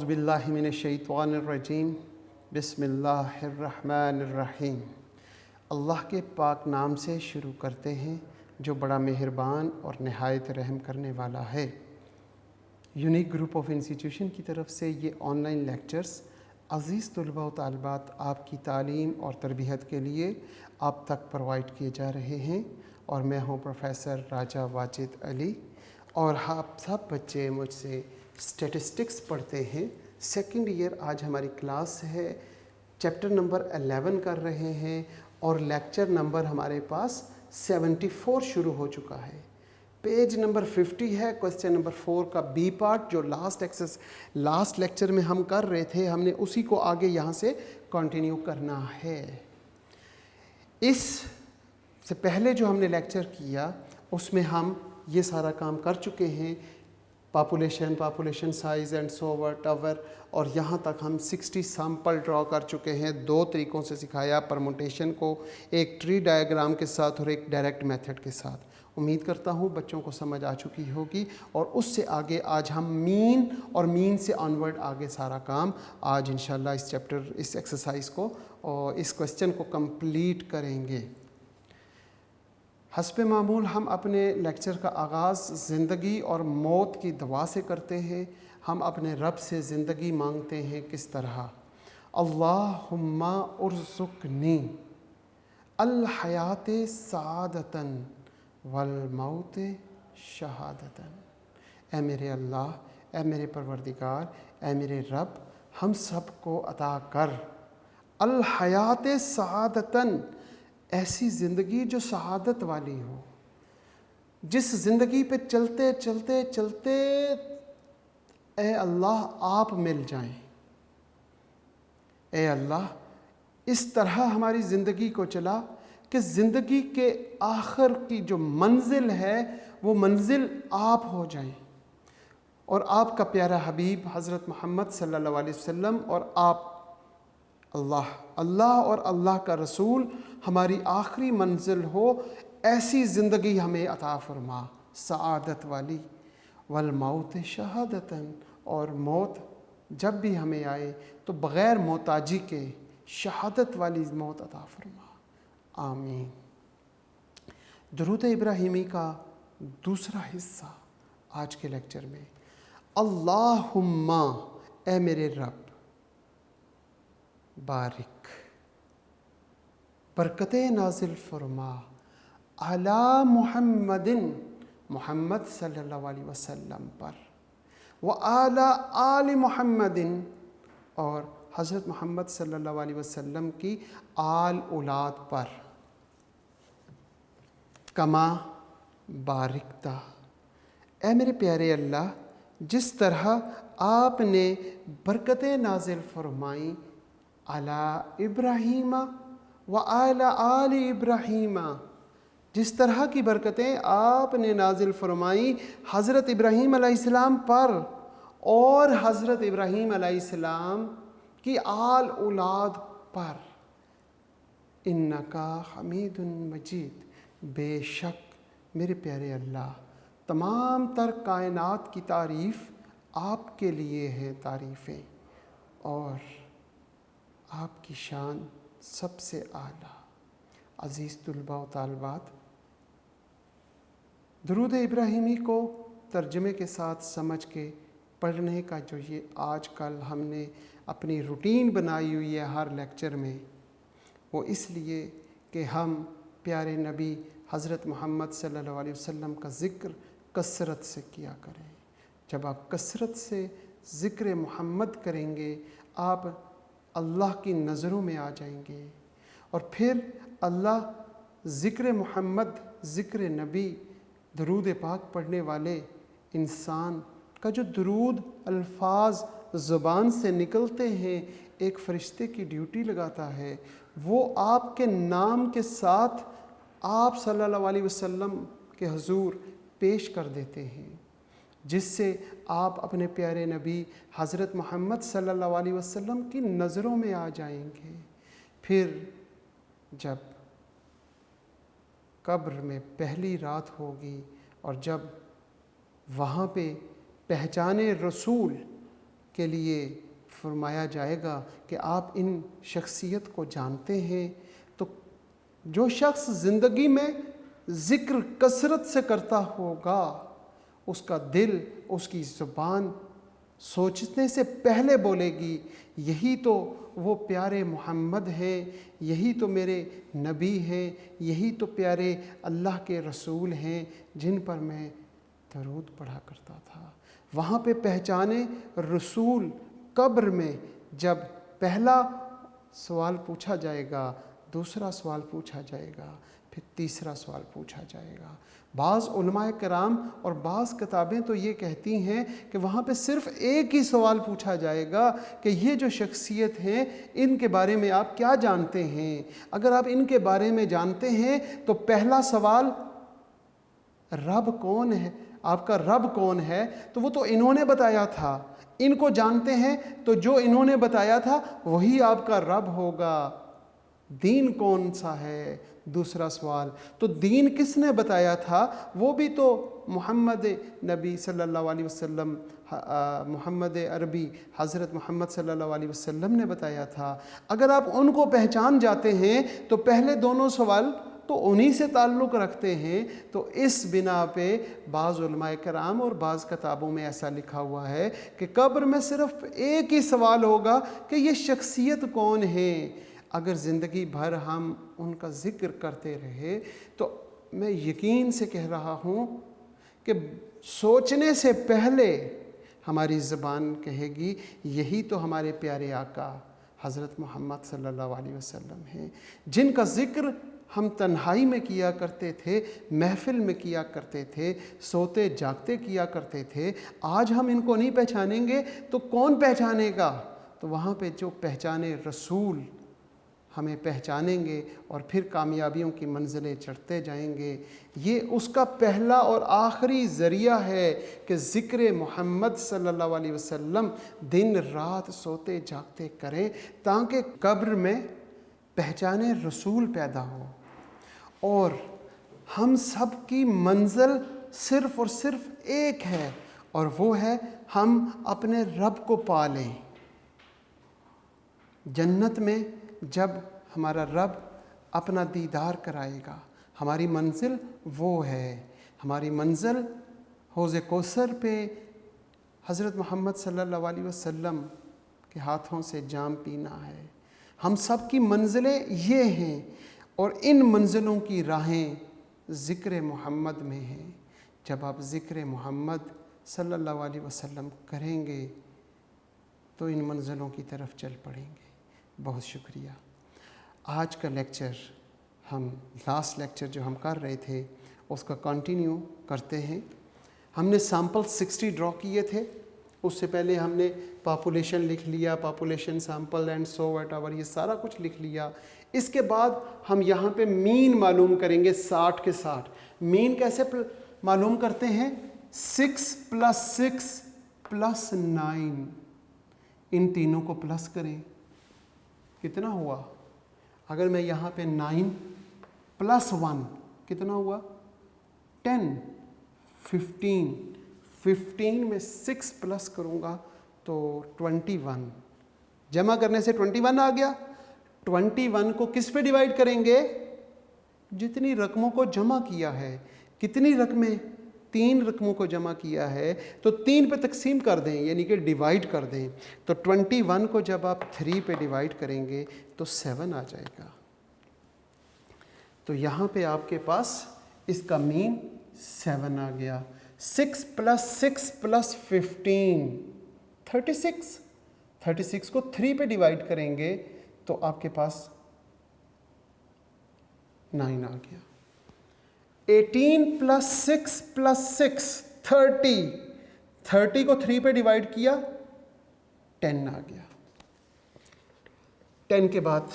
औज़ुबिल्लाहि मिनश्शैतानिर्रजीम बिस्मिल्लाहिर्रहमानिर्रहीम। अल्लाह के पाक नाम से शुरू करते हैं जो बड़ा मेहरबान और नहायत रहम करने वाला है। यूनिक ग्रुप ऑफ इंस्टीट्यूशन की तरफ से ये ऑनलाइन लेक्चर्स अज़ीज़ तलबा व तालिबात आपकी तालीम और तरबियत के लिए आप तक प्रोवाइड किए जा रहे हैं और मैं हूँ प्रोफेसर राजा वाजिद अली और आप सब बच्चे मुझसे स्टैटिस्टिक्स पढ़ते हैं। सेकंड ईयर आज हमारी क्लास है, चैप्टर नंबर 11 कर रहे हैं और लेक्चर नंबर हमारे पास 74 शुरू हो चुका है। पेज नंबर 50 है, क्वेश्चन नंबर 4 का बी पार्ट जो लास्ट लेक्चर में हम कर रहे थे, हमने उसी को आगे यहाँ से कंटिन्यू करना है। इस से पहले जो हमने लेक्चर किया उसमें हम ये सारा काम कर चुके हैं, पॉपुलेशन साइज़ एंड टॉवर, और यहाँ तक हम 60 सैम्पल ड्रॉ कर चुके हैं। 2 तरीक़ों से सिखाया, परमुटेशन को एक ट्री डायग्राम के साथ और एक डायरेक्ट मेथड के साथ। उम्मीद करता हूँ बच्चों को समझ आ चुकी होगी और उससे आगे आज हम मीन और मीन से ऑनवर्ड आगे सारा काम आज इंशाल्लाह इस एक्सरसाइज को और इस क्वेश्चन को कंप्लीट करेंगे। हस्ब मामूल हम अपने लेक्चर का आगाज़ ज़िंदगी और मौत की दुआ से करते हैं। हम अपने रब से ज़िंदगी मांगते हैं किस तरह, अल्लाहुम्मा उर्ज़ुक़नी अल हयात सआदतन वल मौत शहादतन। ए मेरे अल्लाह, ए मेरे परवरदिगार, ए मेरे रब, हम सब को अता कर अल हयात सआदतन, ऐसी ज़िंदगी जो शहादत वाली हो, जिस ज़िंदगी पे चलते चलते चलते ए अल्लाह आप मिल जाएं। ए अल्लाह, इस तरह हमारी ज़िंदगी को चला कि ज़िंदगी के आखिर की जो मंजिल है वो मंजिल आप हो जाए और आपका प्यारा हबीब हज़रत मोहम्मद सल्लल्लाहु अलैहि वसल्लम और आप अल्लाह और अल्लाह का रसूल हमारी आखिरी मंजिल हो। ऐसी ज़िंदगी हमें अता फरमा सआदत वाली, वल मौत शहादतन, और मौत जब भी हमें आए तो बग़ैर मोहताजी के शहादत वाली मौत अता फरमा, आमीन। दुरूद इब्राहिमी का दूसरा हिस्सा आज के लेक्चर में, अल्लाहुम्मा, ए मेरे रब, बारिक, बरकतें नाजिल फरमा, अला मुहम्मदिन, मोहम्मद सल्लल्लाहु अलैहि वसल्लम पर, व आला आल मुहम्मदिन, और हज़रत मोहम्मद सल्लल्लाहु अलैहि वसल्लम की आल औलाद पर, कमा बारिकता, ए मेरे प्यारे अल्लाह, जिस तरह आपने बरकतें नाजिल फरमाई अला इब्राहीमा व आला आल इब्राहीमा, जिस तरह की बरकतें आपने नाजिल फरमाई हज़रत इब्राहीम अलैहिस्सलाम पर और हज़रत इब्राहीम अलैहिस्सलाम की आल औलाद पर, इन्नका हमीदुन मजीद, बेशक मेरे प्यारे अल्लाह, तमाम तर कायनात की तारीफ़ आपके लिए है तारीफ़ें और आपकी शान सबसे आला। अज़ीज़ तुलबा व तालिबात, दुरूद इब्राहिमी को तर्जमे के साथ समझ के पढ़ने का जो ये आजकल हमने अपनी रूटीन बनाई हुई है हर लेक्चर में, वो इसलिए कि हम प्यारे नबी हज़रत मोहम्मद सल्लल्लाहु अलैहि वसल्लम का ज़िक्र कसरत से किया करें। जब आप कसरत से ज़िक्र मोहम्मद करेंगे आप अल्लाह की नज़रों में आ जाएंगे और फिर अल्लाह ज़िक्र मोहम्मद, ज़िक्र नबी, दरूद पाक पढ़ने वाले इंसान का जो दरूद अल्फाज ज़ुबान से निकलते हैं एक फ़रिश्ते की ड्यूटी लगाता है, वो आपके नाम के साथ आप सल्लल्लाहु अलैहि वसल्लम के हुज़ूर पेश कर देते हैं, जिससे आप अपने प्यारे नबी हज़रत मोहम्मद सल्लल्लाहु अलैहि वसल्लम की नज़रों में आ जाएंगे। फिर जब कब्र में पहली रात होगी और जब वहाँ पे पहचाने रसूल के लिए फरमाया जाएगा कि आप इन शख्सियत को जानते हैं, तो जो शख्स ज़िंदगी में ज़िक्र कसरत से करता होगा, उसका दिल, उसकी ज़ुबान सोचने से पहले बोलेगी, यही तो वो प्यारे मोहम्मद हैं, यही तो मेरे नबी हैं, यही तो प्यारे अल्लाह के रसूल हैं जिन पर मैं दरूद पढ़ा करता था। वहाँ पे पहचाने रसूल कब्र में जब पहला सवाल पूछा जाएगा, दूसरा सवाल पूछा जाएगा, फिर तीसरा सवाल पूछा जाएगा। बाज़ उलमाए कराम और बाज़ किताबें तो ये कहती हैं कि वहाँ पे सिर्फ़ एक ही सवाल पूछा जाएगा कि ये जो शख्सियत हैं इनके बारे में आप क्या जानते हैं। अगर आप इनके बारे में जानते हैं तो पहला सवाल रब कौन है, आपका रब कौन है, तो वो तो इन्होंने बताया था। इनको जानते हैं तो जो इन्होंने बताया था वही आपका रब होगा। दीन कौन सा है, दूसरा सवाल, तो दीन किसने बताया था, वो भी तो मोहम्मद नबी सल्लल्लाहु अलैहि वसल्लम, मोहम्मद अरबी हज़रत मोहम्मद सल्लल्लाहु अलैहि वसल्लम ने बताया था। अगर आप उनको पहचान जाते हैं तो पहले दोनों सवाल तो उन्हीं से ताल्लुक़ रखते हैं। तो इस बिना पे बाज़ उलमाए कराम और बाज़ किताबों में ऐसा लिखा हुआ है कि कब्र में सिर्फ़ एक ही सवाल होगा कि ये शख्सियत कौन है। अगर ज़िंदगी भर हम उनका ज़िक्र करते रहे तो मैं यकीन से कह रहा हूँ कि सोचने से पहले हमारी ज़बान कहेगी, यही तो हमारे प्यारे आका हज़रत मोहम्मद सल्लल्लाहु अलैहि वसल्लम हैं, जिनका ज़िक्र हम तन्हाई में किया करते थे, महफ़िल में किया करते थे, सोते जागते किया करते थे। आज हम इनको नहीं पहचानेंगे तो कौन पहचानेगा। तो वहाँ पे जो पहचाने रसूल हमें पहचानेंगे और फिर कामयाबियों की मंजिलें चढ़ते जाएंगे। ये उसका पहला और आखिरी ज़रिया है कि ज़िक्र मोहम्मद सल्लल्लाहु अलैहि वसल्लम दिन रात सोते जागते करें, ताकि कब्र में पहचाने रसूल पैदा हो। और हम सब की मंजिल सिर्फ़ और सिर्फ एक है, और वो है हम अपने रब को पा लें। जन्नत में जब हमारा रब अपना दीदार कराएगा, हमारी मंजिल वो है। हमारी मंजिल हौज़ कौसर पे हज़रत मोहम्मद सल्लल्लाहु अलैहि वसल्लम के हाथों से जाम पीना है। हम सब की मंजिलें ये हैं, और इन मंजिलों की राहें ज़िक्र मोहम्मद में हैं। जब आप ज़िक्र मोहम्मद सल्लल्लाहु अलैहि वसल्लम करेंगे तो इन मंजिलों की तरफ चल पड़ेंगे। बहुत शुक्रिया। आज का लेक्चर हम लास्ट लेक्चर जो हम कर रहे थे उसका कंटिन्यू करते हैं। हमने सैम्पल 60 ड्रॉ किए थे। उससे पहले हमने पॉपुलेशन लिख लिया, population sample and so whatever, ये सारा कुछ लिख लिया। इसके बाद हम यहाँ पे मीन मालूम करेंगे 60 के 60। मीन कैसे मालूम करते हैं, 6 + 6 + 9, इन तीनों को प्लस करें, कितना हुआ। अगर मैं यहाँ पे 9 + 1 कितना हुआ, 10, 15, 15 में 6 प्लस करूँगा तो 21, जमा करने से 21 आ गया। 21 को किस पे डिवाइड करेंगे, जितनी रकमों को जमा किया है। कितनी रकमें, 3 रकमों को जमा किया है, तो 3 पे तकसीम कर दें, यानी कि डिवाइड कर दें। तो 21 को जब आप 3 पे डिवाइड करेंगे तो 7 आ जाएगा। तो यहाँ पे आपके पास इसका मीन 7 आ गया। 6 + 6 + 15, 36। 36 को 3 पे डिवाइड करेंगे तो आपके पास 9 आ गया। 18 + 6 + 6, 30। 30 को 3 पे डिवाइड किया, 10 आ गया। 10 के बाद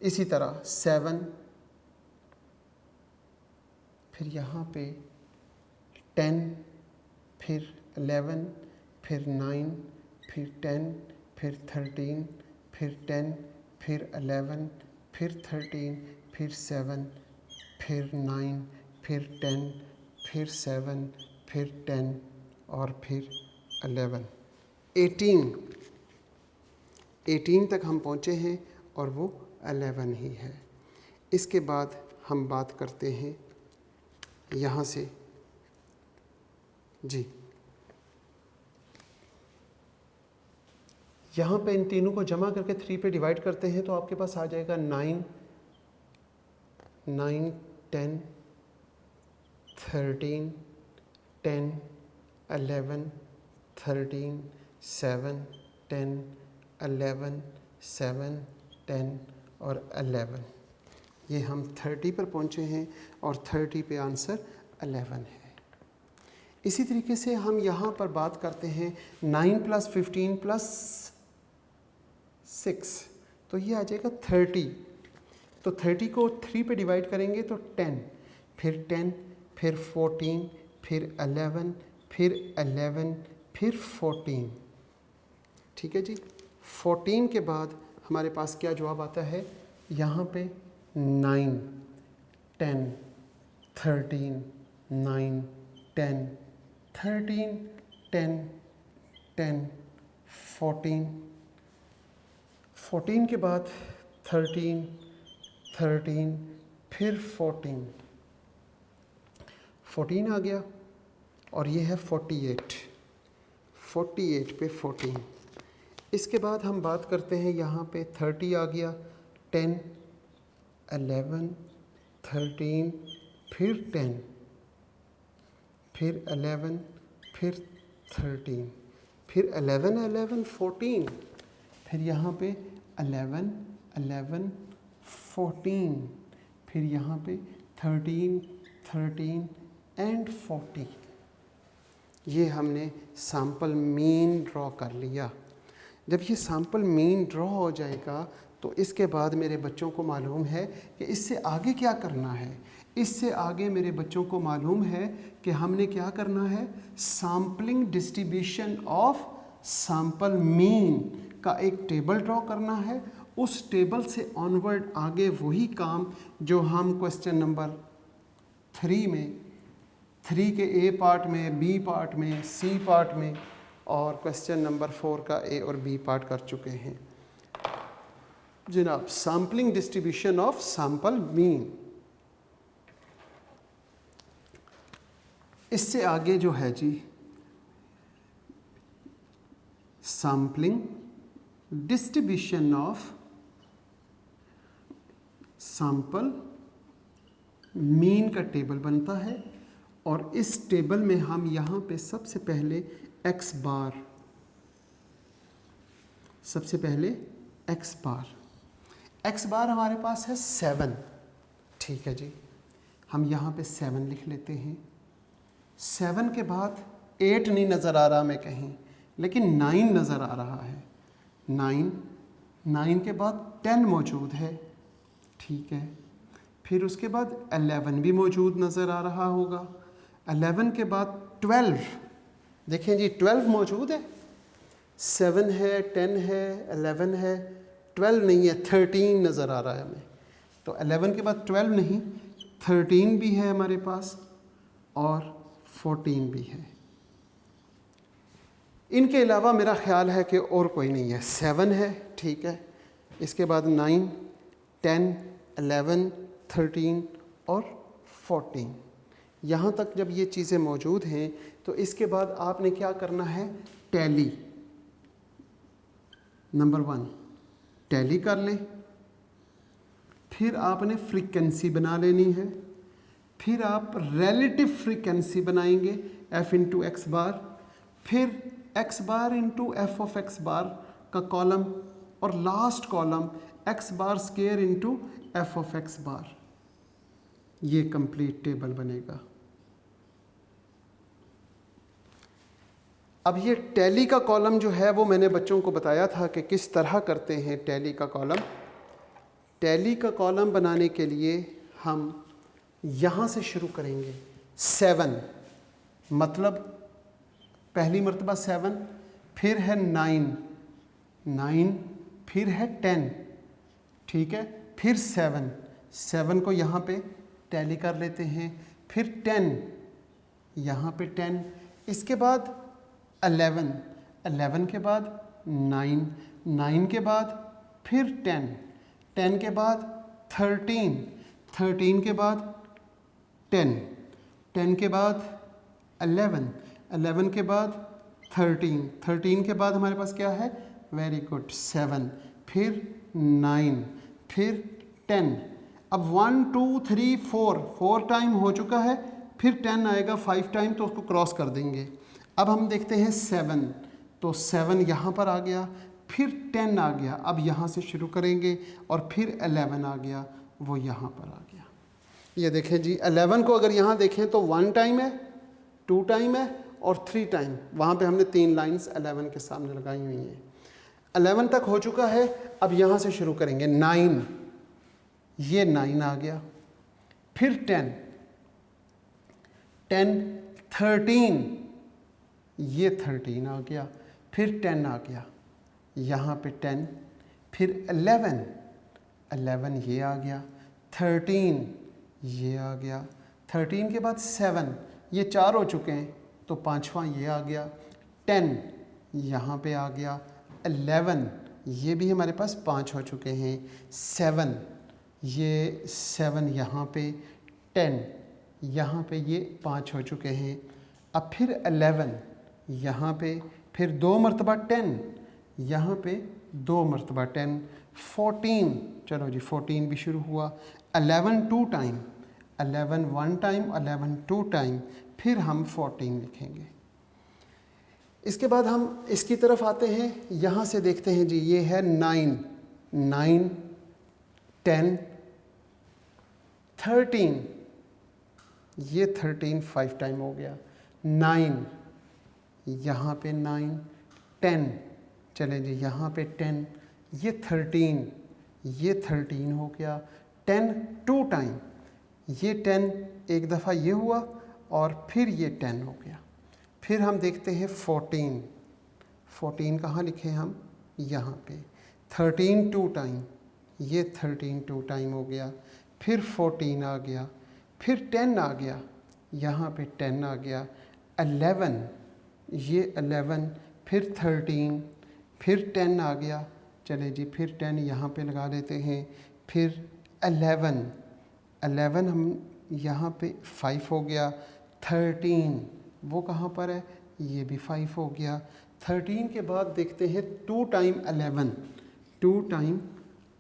इसी तरह 7, फिर यहाँ पे 10, फिर 11, फिर 9, फिर 10, फिर 13, फिर 10, फिर 11, फिर 13, फिर 7, फिर 9, फिर 10, फिर 7, फिर 10 और फिर 11। 18 तक हम पहुँचे हैं और वो 11 ही है। इसके बाद हम बात करते हैं यहाँ से जी, यहाँ पे इन तीनों को जमा करके 3 पे डिवाइड करते हैं तो आपके पास आ जाएगा 9, 10, 13, 10, 11, 13, 7, 10, 11, 7, 10 और 11। ये हम 30 पर पहुँचे हैं और 30 पे आंसर 11 है। इसी तरीके से हम यहाँ पर बात करते हैं 9 + 15 + 6, तो ये आ जाएगा 30। तो 30 को 3 पे डिवाइड करेंगे तो 10, फिर 10, फिर 14, फिर 11, फिर 11, फिर 14। ठीक है जी। 14 के बाद हमारे पास क्या जवाब आता है, यहाँ पे 9, 10, 13, 9, 10, 13, 10, 10, 14, 14 के बाद 13, 13, फिर 14, 14 आ गया और ये है 48, 48 पे 14। इसके बाद हम बात करते हैं यहाँ पे 30 आ गया, 10, 11, 13, फिर 10, फिर 11, फिर 13, फिर 11, 11, 14, फिर यहाँ पे 11, 11, 14, फिर यहाँ पे 13, 13 एंड 40। ये हमने सैम्पल मीन ड्रॉ कर लिया। जब ये सैम्पल मीन ड्रॉ हो जाएगा तो इसके बाद मेरे बच्चों को मालूम है कि इससे आगे क्या करना है। इससे आगे मेरे बच्चों को मालूम है कि हमने क्या करना है, sampling distribution of sample mean का एक टेबल ड्रॉ करना है। उस टेबल से ऑनवर्ड आगे वही काम जो हम क्वेश्चन नंबर 3 में, 3 के ए पार्ट में, बी पार्ट में, सी पार्ट में और क्वेश्चन नंबर 4 का ए और बी पार्ट कर चुके हैं जनाब। Sampling distribution of sample mean. इससे आगे जो है जी, sampling distribution of sample mean का टेबल बनता है और इस टेबल में हम यहाँ पे सबसे पहले x बार, सबसे पहले x बार हमारे पास है 7। ठीक है जी, हम यहाँ पे 7 लिख लेते हैं। 7 के बाद 8 नहीं नज़र आ रहा मैं कहीं, लेकिन 9 नज़र आ रहा है। 9 के बाद 10 मौजूद है। ठीक है, फिर उसके बाद 11 भी मौजूद नज़र आ रहा होगा। 11 के बाद 12, देखें जी 12 मौजूद है। 7 है, 10 है, 11 है, 12 नहीं है, 13 नज़र आ रहा है हमें। तो 11 के बाद 12 नहीं, 13 भी है हमारे पास और 14 भी है। इनके अलावा मेरा ख्याल है कि और कोई नहीं है। 7 है, ठीक है, इसके बाद 9, 10, 11, 13 और 14। यहाँ तक जब ये चीज़ें मौजूद हैं तो इसके बाद आपने क्या करना है, टैली। नंबर 1 टैली कर लें, फिर आपने फ्रीक्वेंसी बना लेनी है, फिर आप रिलेटिव फ्रीक्वेंसी बनाएंगे f इंटू एक्स बार, फिर x bar into f of x bar का कॉलम और last column x bar square into f of x bar. ये कंप्लीट टेबल बनेगा। अब ये टैली का कॉलम जो है वो मैंने बच्चों को बताया था कि किस तरह करते हैं टैली का कॉलम। टैली का कॉलम बनाने के लिए हम यहाँ से शुरू करेंगे। 7 मतलब पहली मर्तबा 7, फिर है 9, फिर है 10, ठीक है, फिर 7 को यहाँ पे टैली कर लेते हैं, फिर 10 यहाँ पे 10, इसके बाद 11 11 के बाद 9, 9 के बाद फिर 10, 10 के बाद 13, 13 के बाद 10, 10 के बाद 11, 11 के बाद 13, 13 के बाद हमारे पास क्या है, वेरी गुड, 7, फिर 9, फिर 10। अब 1 2 3 4 टाइम हो चुका है, फिर 10 आएगा 5 टाइम, तो उसको क्रॉस कर देंगे। अब हम देखते हैं 7, तो 7 यहाँ पर आ गया, फिर 10 आ गया, अब यहाँ से शुरू करेंगे, और फिर 11 आ गया, वो यहाँ पर आ गया। ये देखें जी, 11 को अगर यहाँ देखें तो 1 टाइम है, 2 टाइम है और 3 टाइम। वहाँ पे हमने 3 लाइंस 11 के सामने लगाई हुई हैं। 11 तक हो चुका है, अब यहाँ से शुरू करेंगे। 9, ये 9 आ गया, फिर 10, 10, 13, ये 13 आ गया, फिर 10 आ गया, यहाँ पे 10, फिर 11, 11 ये आ गया, 13 ये आ गया, 13 के बाद 7, ये 4 हो चुके हैं, तो 5वां ये आ गया, 10 यहाँ पे आ गया, 11 ये भी हमारे पास 5 हो चुके हैं, 7 ये 7 यहाँ पे, 10 यहाँ पे ये 5 हो चुके हैं। अब फिर 11 यहाँ पे, फिर 2 मरतबा 10, यहाँ पे 2 मरतबा 10, 14, चलो जी 14 भी शुरू हुआ, 11 2 टाइम, 11 1 टाइम, 11 2 टाइम, फिर हम 14 लिखेंगे। इसके बाद हम इसकी तरफ आते हैं, यहाँ से देखते हैं जी, ये है 9, 9, 10, 13, ये 13 5 टाइम हो गया, 9 यहाँ पे 9, 10, चलें जी यहाँ पे 10, ये 13, ये 13 हो गया, 10 2 टाइम, ये 10 एक दफ़ा ये हुआ और फिर ये 10 हो गया। फिर हम देखते हैं 14, 14 कहाँ लिखे हम, यहाँ पे, 13 2 टाइम, ये 13 2 टाइम हो गया, फिर 14 आ गया, फिर 10 आ गया, यहाँ पे 10 आ गया, 11, ये 11, फिर 13, फिर 10 आ गया, चले जी फिर 10 यहाँ पे लगा देते हैं, फिर 11, 11 हम यहाँ पे 5 हो गया, 13 वो कहाँ पर है, ये भी 5 हो गया। 13 के बाद देखते हैं 2 टाइम 11, 2 टाइम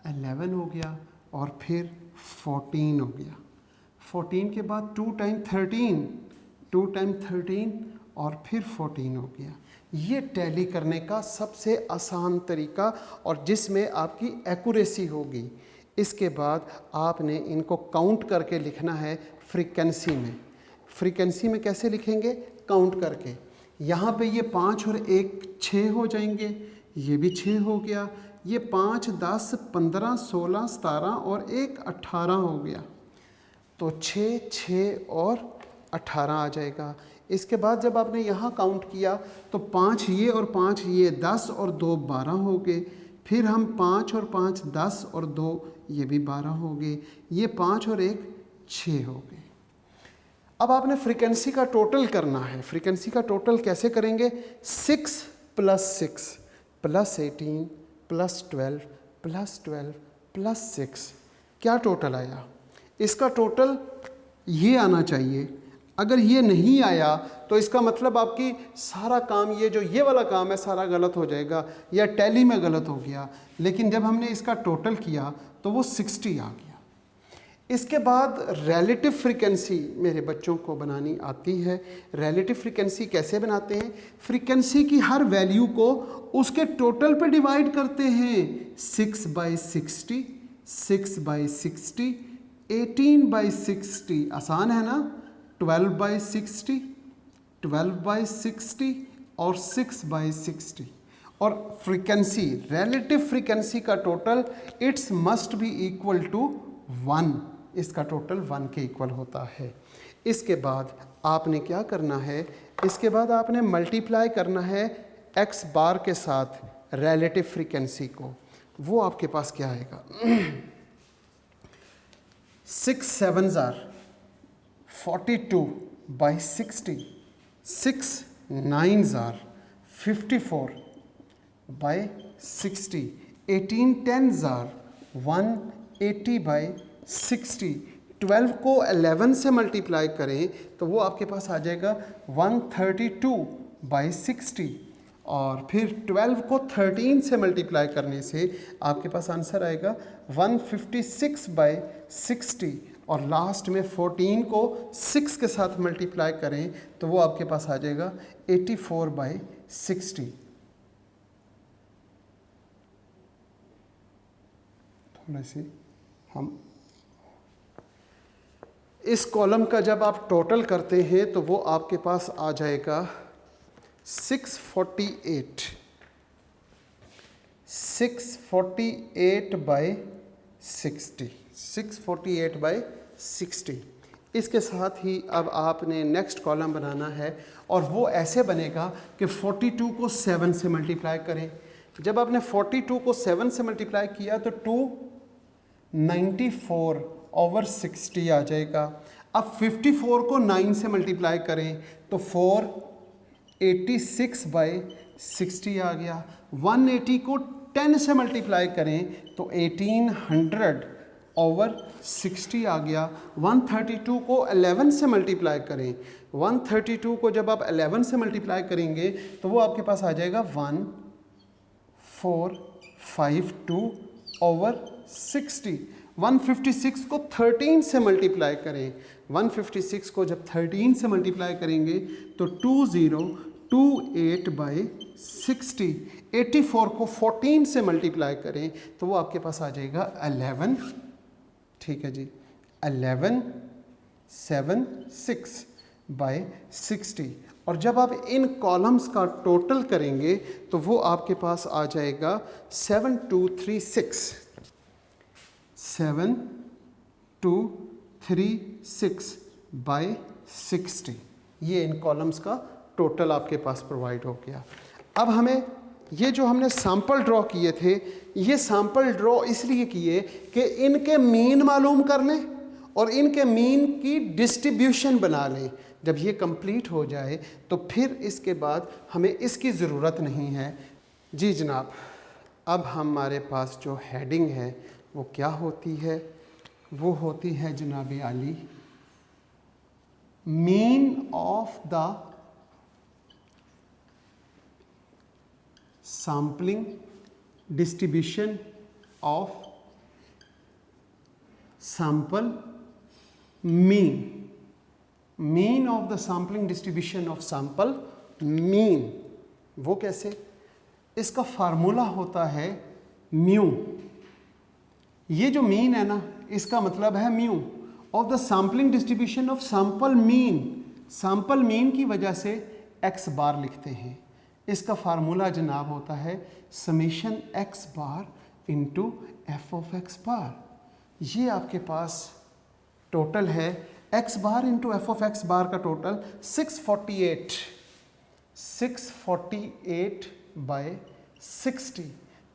11 हो गया और फिर 14 हो गया। 14 के बाद 2 टाइम 13, 2 टाइम 13 और फिर 14 हो गया। ये टैली करने का सबसे आसान तरीका और जिसमें आपकी एक्यूरेसी होगी। इसके बाद आपने इनको काउंट करके लिखना है फ्रीक्वेंसी में। फ्रीक्वेंसी में कैसे लिखेंगे, काउंट करके। यहाँ पे ये 5 और 1 6 हो जाएंगे, ये भी 6 हो गया, ये 5 10 15 16 17 और 1 18 हो गया, तो 6 6 और 18 आ जाएगा। इसके बाद जब आपने यहाँ काउंट किया तो 5 ये और 5 ये 10 और 2 12 हो गए। फिर हम 5 और 5 10 और 2 ये भी 12 हो गए, ये 5 और 1 6 हो गए। अब आपने फ्रीक्वेंसी का टोटल करना है। फ्रीक्वेंसी का टोटल कैसे करेंगे, 6 + 6 + 18 + 12 + 12 + 6, क्या टोटल आया? इसका टोटल ये आना चाहिए। अगर ये नहीं आया तो इसका मतलब आपकी सारा काम, ये जो ये वाला काम है सारा गलत हो जाएगा या टैली में गलत हो गया। लेकिन जब हमने इसका टोटल किया तो वो 60 आ गया। इसके बाद रिलेटिव फ्रीक्वेंसी मेरे बच्चों को बनानी आती है। रिलेटिव फ्रीक्वेंसी कैसे बनाते हैं, फ्रीक्वेंसी की हर वैल्यू को उसके टोटल पे डिवाइड करते हैं। 6/60, 6/60, 18/60, आसान है ना, 12/60, 12/60 और 6/60। और फ्रीक्वेंसी, रिलेटिव फ्रीक्वेंसी का total it's must be equal to 1, इसका टोटल 1 के इक्वल होता है। इसके बाद आपने क्या करना है, इसके बाद आपने मल्टीप्लाई करना है x बार के साथ रिलेटिव फ्रीक्वेंसी को। वो आपके पास क्या आएगा, 6 7s are 42/60, 6 9s are 54 by 60, 18 10s are 180 by 60। 12 को 11 से मल्टीप्लाई करें तो वो आपके पास आ जाएगा 132 बाई 60, और फिर 12 को 13 से मल्टीप्लाई करने से आपके पास आंसर आएगा 156 बाई 60, और लास्ट में 14 को 6 के साथ मल्टीप्लाई करें तो वो आपके पास आ जाएगा 84 बाई 60। थोड़ा सी हम इस कॉलम का जब आप टोटल करते हैं तो वो आपके पास आ जाएगा 648 बाई 60, 648 बाई 60। इसके साथ ही अब आपने नेक्स्ट कॉलम बनाना है, और वो ऐसे बनेगा कि 42 को 7 से मल्टीप्लाई करें। जब आपने 42 को 7 से मल्टीप्लाई किया तो 294 ओवर 60 आ जाएगा। अब 54 को 9 से मल्टीप्लाई करें तो 486 बाई 60 आ गया। 180 को 10 से मल्टीप्लाई करें तो 1800 ओवर 60 आ गया। 132 को 11 से मल्टीप्लाई करें, 132 को जब आप 11 से मल्टीप्लाई करेंगे तो वो आपके पास आ जाएगा 1452 ओवर 60। 156 को 13 से मल्टीप्लाई करें, 156 को जब 13 से मल्टीप्लाई करेंगे तो 2028 बाई 60। 84 को 14 से मल्टीप्लाई करें तो वो आपके पास आ जाएगा 11, ठीक है जी, 1176 बाई 60। और जब आप इन कॉलम्स का टोटल करेंगे तो वो आपके पास आ जाएगा 7236 बाई 60। ये इन कॉलम्स का टोटल आपके पास प्रोवाइड हो गया। अब हमें ये जो हमने सैंपल ड्रॉ किए थे, ये सैंपल ड्रॉ इसलिए किए कि इनके मीन मालूम कर लें और इनके मीन की डिस्ट्रीब्यूशन बना लें। जब ये कंप्लीट हो जाए तो फिर इसके बाद हमें इसकी ज़रूरत नहीं है। जी जनाब, अब हमारे पास जो हेडिंग है वो क्या होती है? वो होती है जनाब आली mean of the sampling distribution of sample mean, mean of the sampling distribution of sample mean। वो कैसे? इसका फार्मूला होता है म्यू। ये जो मीन है ना, इसका मतलब है mu of the sampling distribution of sample mean. Sample mean की वजह से एक्स बार लिखते हैं। इसका फार्मूला जनाब होता है summation x bar into f of x bar. ये आपके पास टोटल है x bar into f of x bar का टोटल 648 बाई 60।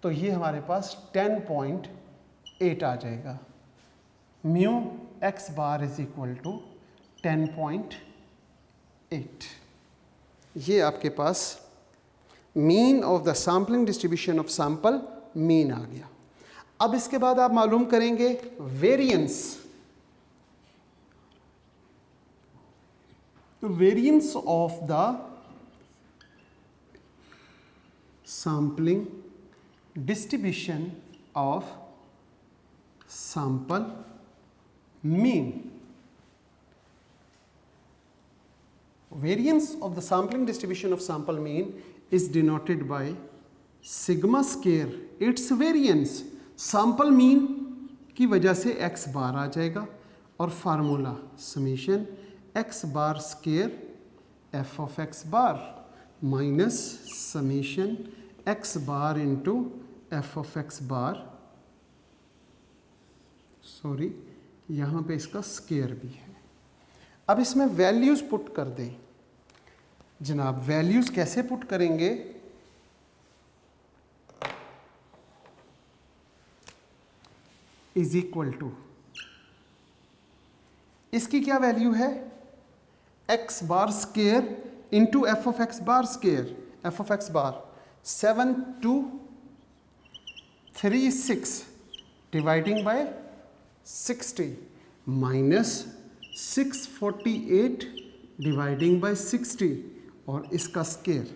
तो ये हमारे पास 10.8 आ जाएगा। Mu x bar is equal to 10.8। ये आपके पास mean of the sampling distribution of sample mean आ गया। अब इसके बाद आप मालूम करेंगे वेरिएंस। तो variance of the sampling distribution of sample mean. Variance of the sampling distribution of sample mean is denoted by sigma square its variance। sample mean की वजह से x बार आ जाएगा और formula summation x bar square f of x bar minus summation x bar into f of x bar. Sorry, यहाँ पे इसका square भी है। अब इसमें वैल्यूज़ पुट कर दें जनाब। वैल्यूज़ कैसे पुट करेंगे? इज इक्वल टू, इसकी क्या वैल्यू है? X bar square into f of x bar square. F of x bar 7236 dividing by 60 minus 648 dividing by 60 और इसका स्केयर।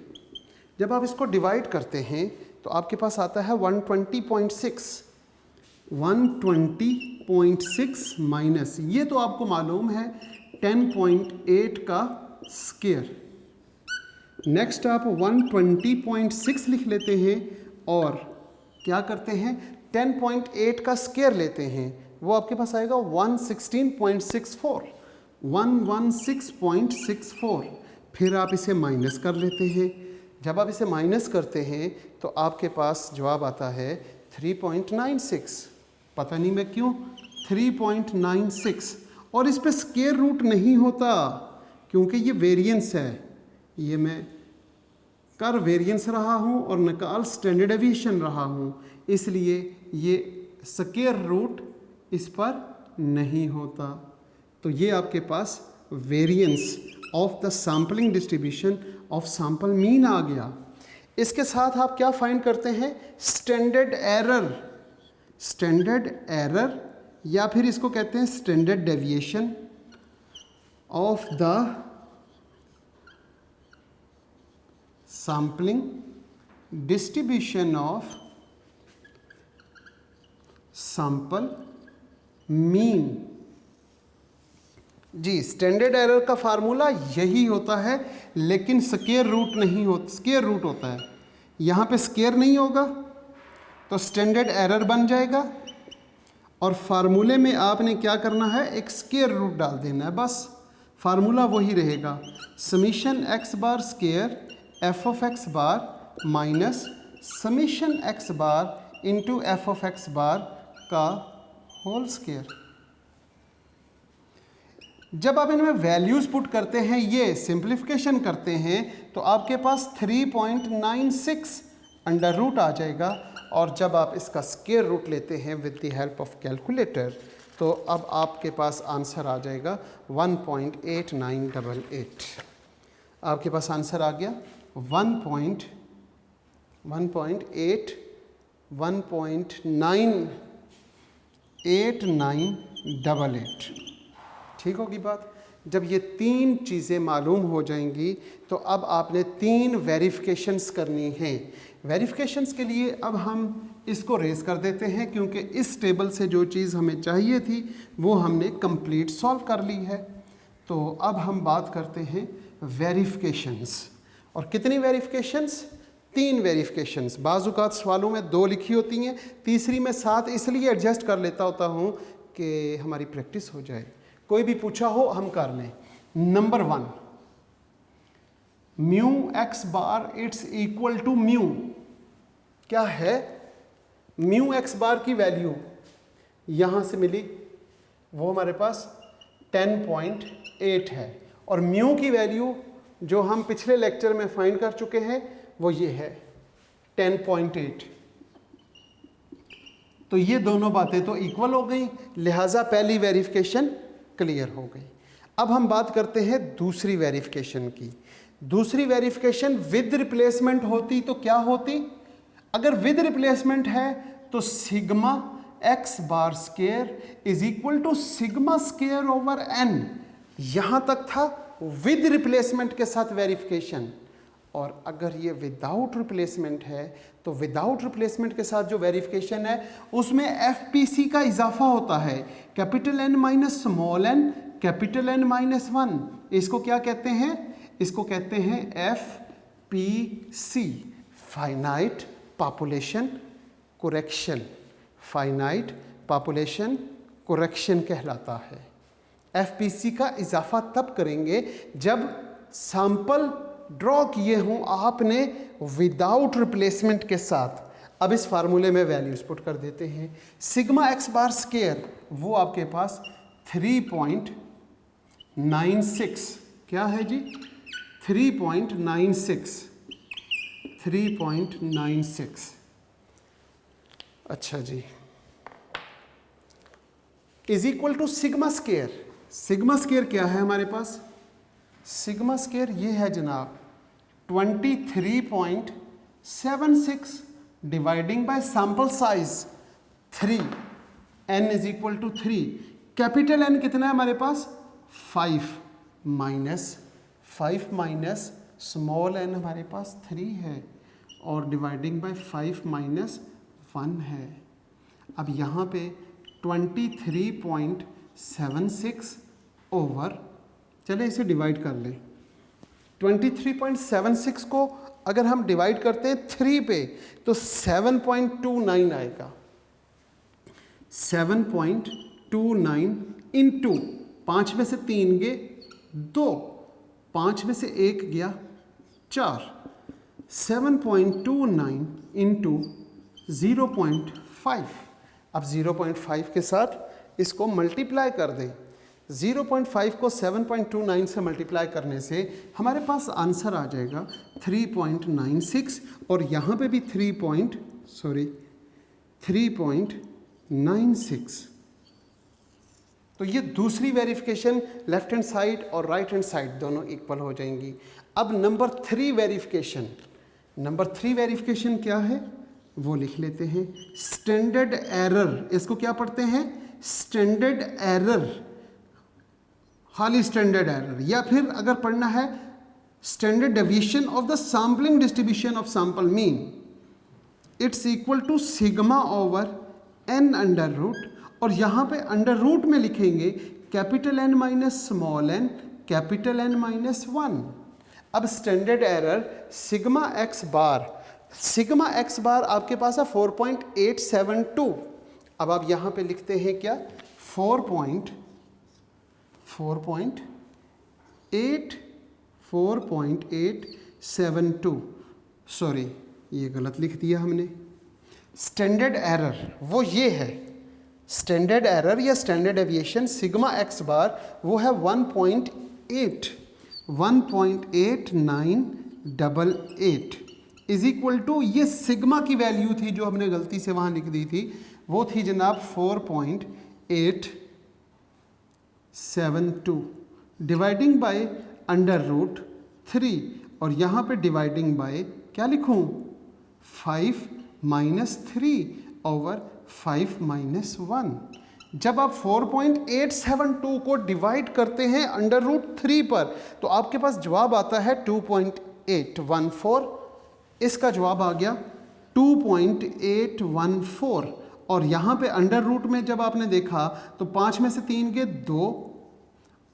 जब आप इसको डिवाइड करते हैं तो आपके पास आता है 120.6 माइनस, ये तो आपको मालूम है 10.8 का स्केयर। नेक्स्ट आप 120.6 लिख लेते हैं और क्या करते हैं 10.8 का स्केयर लेते हैं, वो आपके पास आएगा 116.64। फिर आप इसे माइनस कर लेते हैं। जब आप इसे माइनस करते हैं तो आपके पास जवाब आता है 3.96। पता नहीं मैं क्यों 3.96, और इस पे स्क्वायर रूट नहीं होता क्योंकि ये वेरिएंस है। ये मैं कर वेरिएंस रहा हूँ और निकाल स्टैंडर्ड डेविएशन रहा हूँ, इसलिए ये स्क्वायर रूट इस पर नहीं होता। तो ये आपके पास variance of the sampling distribution of sample mean आ गया। इसके साथ आप क्या फाइंड करते हैं, स्टैंडर्ड एरर या फिर इसको कहते हैं standard deviation of the sampling distribution of sample mean. जी, स्टैंडर्ड एरर का फार्मूला यही होता है, लेकिन स्क्वायर रूट नहीं होता, स्क्वायर रूट होता है। यहाँ पे स्क्वायर नहीं होगा तो स्टैंडर्ड एरर बन जाएगा, और फार्मूले में आपने क्या करना है, एक स्क्वायर रूट डाल देना है, बस फार्मूला वही रहेगा। Summation x bar square f of x bar minus summation x bar into f of x bar का होल स्क्वायर। जब आप इनमें वैल्यूज पुट करते हैं, ये सिंप्लीफिकेशन करते हैं, तो आपके पास 3.96 अंडर रूट आ जाएगा। और जब आप इसका स्क्वायर रूट लेते हैं with the help of calculator, तो अब आपके पास आंसर आ जाएगा 1.8988। आपके पास आंसर आ गया 1.8988। ठीक होगी बात। जब ये तीन चीज़ें मालूम हो जाएंगी तो अब आपने 3 वेरिफिकेशंस करनी है। वेरिफिकेशंस के लिए अब हम इसको रेस कर देते हैं, क्योंकि इस टेबल से जो चीज़ हमें चाहिए थी वो हमने कंप्लीट सॉल्व कर ली है। तो अब हम बात करते हैं वेरिफिकेशंस। और कितनी वेरिफिकेशंस? 3 वेरिफिकेशंस। बाज़-औक़ात सवालों में 2 लिखी होती हैं, तीसरी में 7 इसलिए एडजस्ट कर लेता होता हूँ कि हमारी प्रैक्टिस हो जाए। कोई भी पूछा हो हम कर लें। Number 1, mu x bar it's equal to mu. क्या है? म्यू एक्स बार की वैल्यू यहाँ से मिली, वो हमारे पास 10.8 है, और म्यू की वैल्यू जो हम पिछले लेक्चर में फाइंड कर चुके हैं वो ये है 10.8। तो ये दोनों बातें तो इक्वल हो गई, लिहाजा पहली वेरिफिकेशन क्लियर हो गई। अब हम बात करते हैं दूसरी वेरिफिकेशन की। दूसरी वेरिफिकेशन विद रिप्लेसमेंट होती तो क्या होती? अगर विद रिप्लेसमेंट है तो sigma x bar square is equal to sigma square over n. यहां तक था विद रिप्लेसमेंट के साथ वेरिफिकेशन। और अगर ये विदाउट रिप्लेसमेंट है तो विदाउट रिप्लेसमेंट के साथ जो वेरिफिकेशन है उसमें एफपीसी का इजाफा होता है, capital N minus small n capital N minus 1। इसको क्या कहते हैं? इसको कहते हैं FPC, finite population correction. Finite population correction कहलाता है। एफपीसी का इजाफा तब करेंगे जब सैंपल ड्रॉ किए हों आपने विदाउट रिप्लेसमेंट के साथ। अब इस फार्मूले में वैल्यूज पुट कर देते हैं। सिग्मा एक्स बार स्क्वायर वो आपके पास 3.96 क्या है जी? 3.96। अच्छा जी, is equal to sigma square. Sigma square क्या है हमारे पास? सिग्मा स्क्वायर ये है जनाब 23.76 dividing by sample size 3, n is equal to 3। Capital N कितना है हमारे पास 5 माइनस स्मॉल n हमारे पास 3 है और डिवाइडिंग बाय 5 माइनस 1 है। अब यहाँ पे 23.76 ओवर, चले इसे डिवाइड कर लें। 23.76 को अगर हम डिवाइड करते हैं 3 पे तो 7.29 आएगा। 7.29 इंटू 5 में से 3 गए 2, 5 में से 1 गया 4, 7.29 इंटू 0.5। अब 0.5 के साथ इसको मल्टीप्लाई कर दें। 0.5 को 7.29 से मल्टीप्लाई करने से हमारे पास आंसर आ जाएगा 3.96 और यहाँ पे भी 3.96। तो ये दूसरी वेरिफिकेशन, लेफ्ट हैंड साइड और राइट हैंड साइड दोनों इक्वल हो जाएंगी। अब नंबर 3 वेरिफिकेशन क्या है वो लिख लेते हैं। स्टैंडर्ड एरर, इसको क्या पढ़ते हैं स्टैंडर्ड एरर, खाली स्टैंडर्ड एरर, या फिर अगर पढ़ना है standard deviation of the sampling distribution of sample mean, it's equal to sigma over n under root, और यहाँ पे अंडर रूट में लिखेंगे capital N minus small n, capital N minus 1। अब standard error sigma x bar आपके पास है 4.872। अब आप यहाँ पे लिखते हैं क्या 4.872, सॉरी ये गलत लिख दिया हमने। स्टैंडर्ड एरर वो ये है, स्टैंडर्ड एरर या स्टैंडर्ड डेविएशन सिग्मा एक्स बार वो है 1.8988 इज इक्वल टू, ये सिग्मा की वैल्यू थी जो हमने गलती से वहाँ लिख दी थी, वो थी जनाब 4.872 डिवाइडिंग बाय अंडर रूट 3, और यहाँ पे डिवाइडिंग बाय क्या लिखूँ 5 माइनस 3 ओवर 5 माइनस 1। जब आप 4.872 को डिवाइड करते हैं अंडर रूट 3 पर तो आपके पास जवाब आता है 2.814। इसका जवाब आ गया 2.814, और यहाँ पे अंडर रूट में जब आपने देखा तो 5 में से 3 गए 2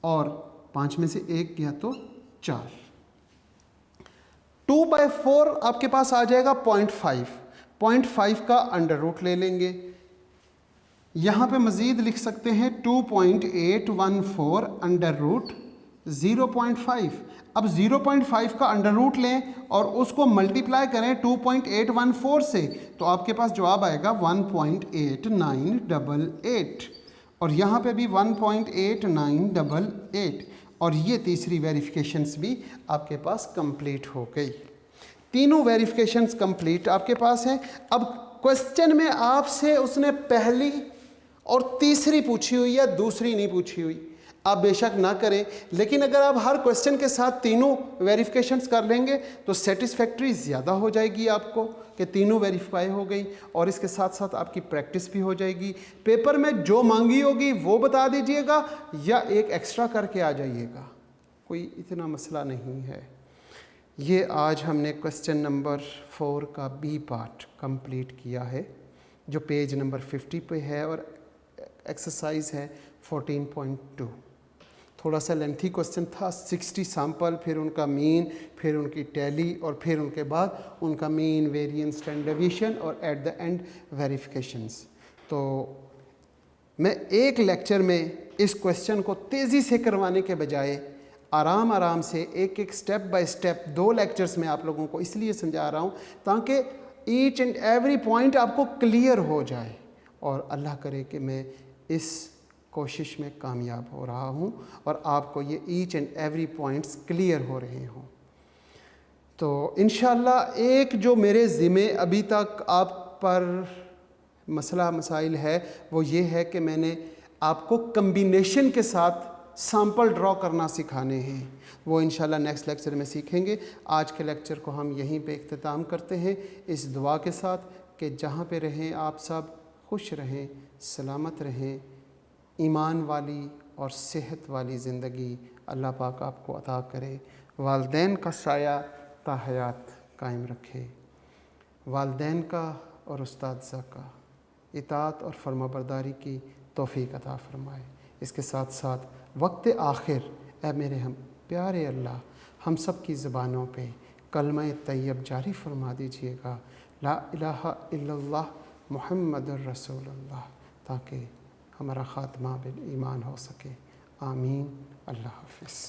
और 5 में से 1 गया तो 4। 2/4 आपके पास आ जाएगा 0.5 का अंडर रूट ले लेंगे। यहाँ पे मज़ीद लिख सकते हैं 2.814 अंडर रूट 0.5। अब 0.5 का अंडर रूट लें और उसको मल्टीप्लाई करें 2.814 से तो आपके पास जवाब आएगा 1.8988, और यहाँ पे भी 1.8988, और ये तीसरी वेरिफिकेशंस भी आपके पास कंप्लीट हो गई। तीनों वेरिफिकेशंस कंप्लीट आपके पास हैं। अब क्वेश्चन में आपसे उसने पहली और तीसरी पूछी हुई या दूसरी नहीं पूछी हुई, आप बेशक ना करें, लेकिन अगर आप हर क्वेश्चन के साथ तीनों वेरिफिकेशंस कर लेंगे तो सेटिस्फैक्ट्री ज़्यादा हो जाएगी आपको कि तीनों वेरीफाई हो गई, और इसके साथ साथ आपकी प्रैक्टिस भी हो जाएगी। पेपर में जो मांगी होगी वो बता दीजिएगा या एक एक्स्ट्रा करके आ जाइएगा, कोई इतना मसला नहीं है। ये आज हमने क्वेश्चन नंबर 4 का बी पार्ट कंप्लीट किया है जो पेज नंबर 50 पे है, और एक्सरसाइज है 14.2। थोड़ा सा लेंथी क्वेश्चन था, 60 सैम्पल, फिर उनका मीन, फिर उनकी टैली, और फिर उनके बाद उनका मीन, वेरिएंस, स्टैंडर्ड डेविएशन, और एट द एंड वेरिफिकेशंस। तो मैं एक लेक्चर में इस क्वेश्चन को तेज़ी से करवाने के बजाय आराम आराम से एक एक स्टेप बाय स्टेप 2 लेक्चर्स में आप लोगों को इसलिए समझा रहा हूँ ताकि ईच एंड एवरी पॉइंट आपको क्लियर हो जाए, और अल्लाह करे कि मैं इस कोशिश में कामयाब हो रहा हूँ और आपको ये each and every points clear हो रहे हों। तो इंशाल्लाह एक जो मेरे ज़िम्मे अभी तक आप पर मसला मसाइल है वो ये है कि मैंने आपको कम्बिनेशन के साथ सैम्पल ड्रॉ करना सिखाने हैं, वो इंशाल्लाह नेक्स्ट लेक्चर में सीखेंगे। आज के लेक्चर को हम यहीं पे इख्तिताम करते हैं इस दुआ के साथ कि जहाँ पे रहें आप सब खुश रहें, सलामत रहें, ईमान वाली और सेहत वाली ज़िंदगी अल्लाह पाक आपको अता करे, वालदैन का साया ताहयात कायम रखे, वालदैन का और उस्ताद का इताअत और फरमाबरदारी की तौफ़ीक अता फ़रमाए। इसके साथ साथ वक्त आखिर ए मेरे हम प्यारे अल्लाह हम सब की ज़बानों पे कलमा तैयब जारी फरमा दीजिएगा, ला इलाहा इल्लल्लाह मुहम्मदुर रसूलुल्लाह, ताकि हमारा ख़ात्मा बिल ईमान हो सके। आमीन। अल्लाह हाफ़िज़।